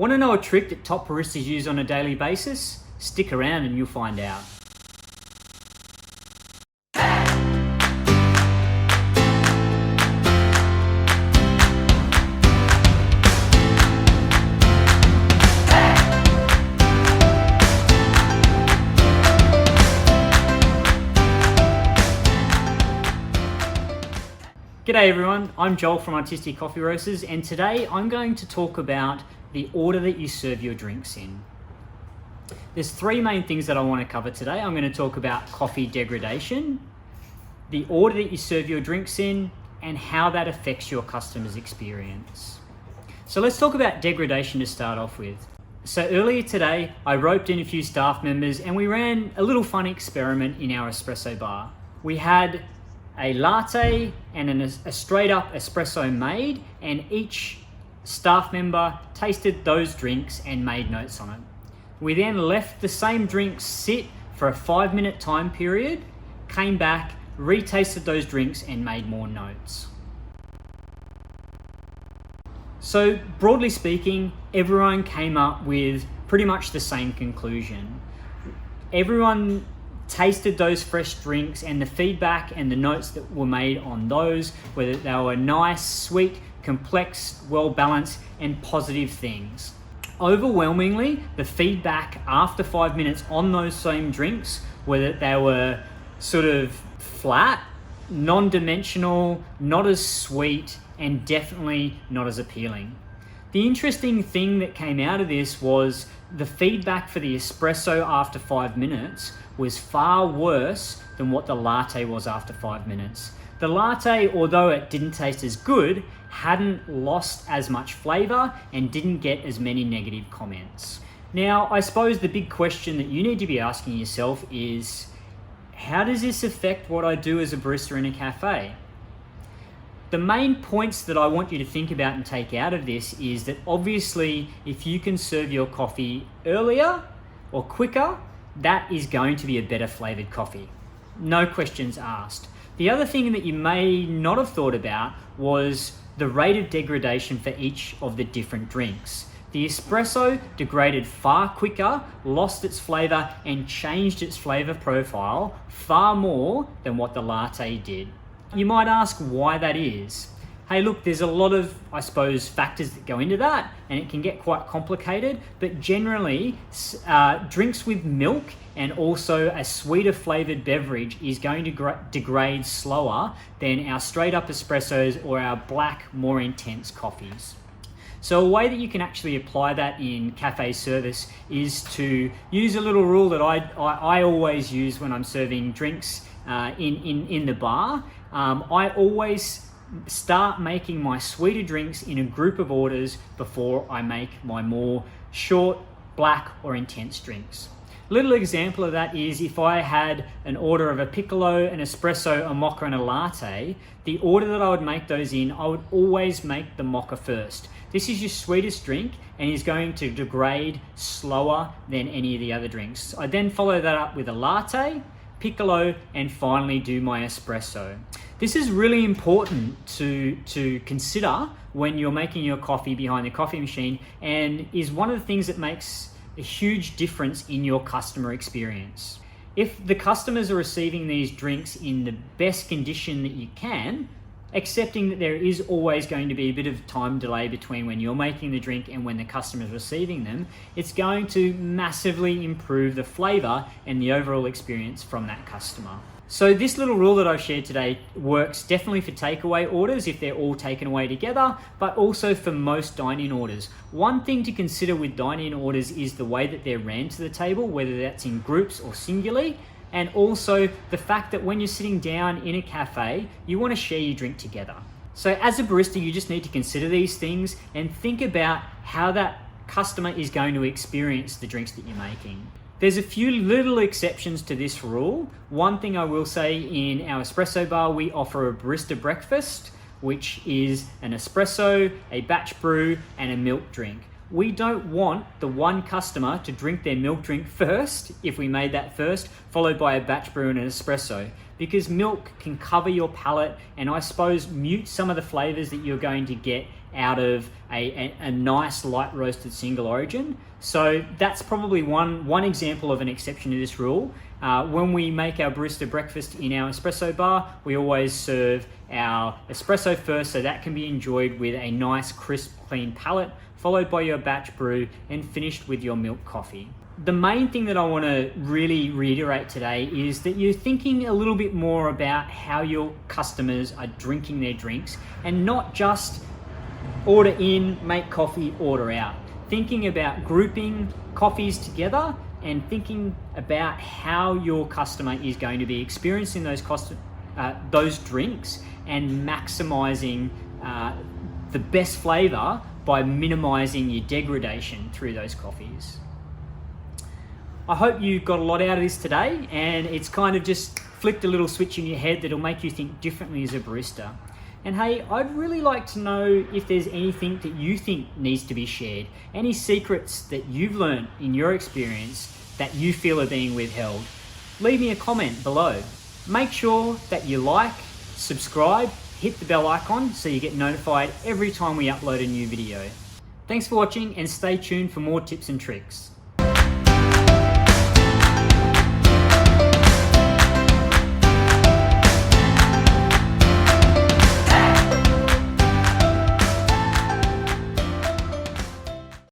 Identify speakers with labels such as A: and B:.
A: Want to know a trick that top baristas use on a daily basis? Stick around and you'll find out. G'day everyone, I'm Joel from Artisti Coffee Roasters, and today I'm going to talk about the order that you serve your drinks in. There's three main things that I want to cover today. I'm going to talk about coffee degradation, the order that you serve your drinks in, and how that affects your customer's experience. So let's talk about degradation to start off with. So earlier today, I roped in a few staff members and we ran a little fun experiment in our espresso bar. We had a latte and a straight up espresso made, and each staff member tasted those drinks and made notes on it. We then left the same drinks sit for a 5-minute time period, came back, retasted those drinks and made more notes. So broadly speaking, everyone came up with pretty much the same conclusion. Everyone tasted those fresh drinks, and the feedback and the notes that were made on those, whether they were nice, sweet, complex, well-balanced, and positive things. Overwhelmingly, the feedback after 5 minutes on those same drinks were that they were sort of flat, non-dimensional, not as sweet, and definitely not as appealing. The interesting thing that came out of this was the feedback for the espresso after 5 minutes was far worse than what the latte was after 5 minutes. The latte, although it didn't taste as good, hadn't lost as much flavor and didn't get as many negative comments. Now, I suppose the big question that you need to be asking yourself is, how does this affect what I do as a barista in a cafe? The main points that I want you to think about and take out of this is that obviously if you can serve your coffee earlier or quicker, that is going to be a better flavored coffee. No questions asked. The other thing that you may not have thought about was the rate of degradation for each of the different drinks. The espresso degraded far quicker, lost its flavor, and changed its flavor profile far more than what the latte did. You might ask why that is. Hey, look, there's a lot of, I suppose, factors that go into that, and it can get quite complicated, but generally, drinks with milk and also a sweeter flavored beverage is going to degrade slower than our straight up espressos or our black, more intense coffees. So a way that you can actually apply that in cafe service is to use a little rule that I always use when I'm serving drinks in the bar. I always start making my sweeter drinks in a group of orders before I make my more short, black or intense drinks. A little example of that is if I had an order of a piccolo, an espresso, a mocha and a latte, the order that I would make those in, I would always make the mocha first. This is your sweetest drink and is going to degrade slower than any of the other drinks. I then follow that up with a latte, piccolo, and finally do my espresso. This is really important to consider when you're making your coffee behind the coffee machine, and is one of the things that makes a huge difference in your customer experience. If the customers are receiving these drinks in the best condition that you can, accepting that there is always going to be a bit of time delay between when you're making the drink and when the customer is receiving them, it's going to massively improve the flavor and the overall experience from that customer. So this little rule that I've shared today works definitely for takeaway orders if they're all taken away together, but also for most dine-in orders. One thing to consider with dine-in orders is the way that they're ran to the table, whether that's in groups or singularly, and also the fact that when you're sitting down in a cafe, you want to share your drink together. So as a barista, you just need to consider these things and think about how that customer is going to experience the drinks that you're making. There's a few little exceptions to this rule. One thing I will say, in our espresso bar, we offer a barista breakfast, which is an espresso, a batch brew, and a milk drink. We don't want the one customer to drink their milk drink first, if we made that first, followed by a batch brew and an espresso, because milk can cover your palate and I suppose mute some of the flavors that you're going to get out of a nice light roasted single origin. So that's probably one example of an exception to this rule. When we make our barista breakfast in our espresso bar, we always serve our espresso first, so that can be enjoyed with a nice crisp clean palate, followed by your batch brew and finished with your milk coffee. The main thing that I want to really reiterate today is that you're thinking a little bit more about how your customers are drinking their drinks, and not just order in, make coffee, order out. Thinking about grouping coffees together and thinking about how your customer is going to be experiencing those drinks and maximizing the best flavor by minimizing your degradation through those coffees. I hope you got a lot out of this today, and it's kind of just flicked a little switch in your head that'll make you think differently as a barista. And hey, I'd really like to know if there's anything that you think needs to be shared, any secrets that you've learned in your experience that you feel are being withheld. Leave me a comment below. Make sure that you like, subscribe, hit the bell icon so you get notified every time we upload a new video. Thanks for watching, and stay tuned for more tips and tricks.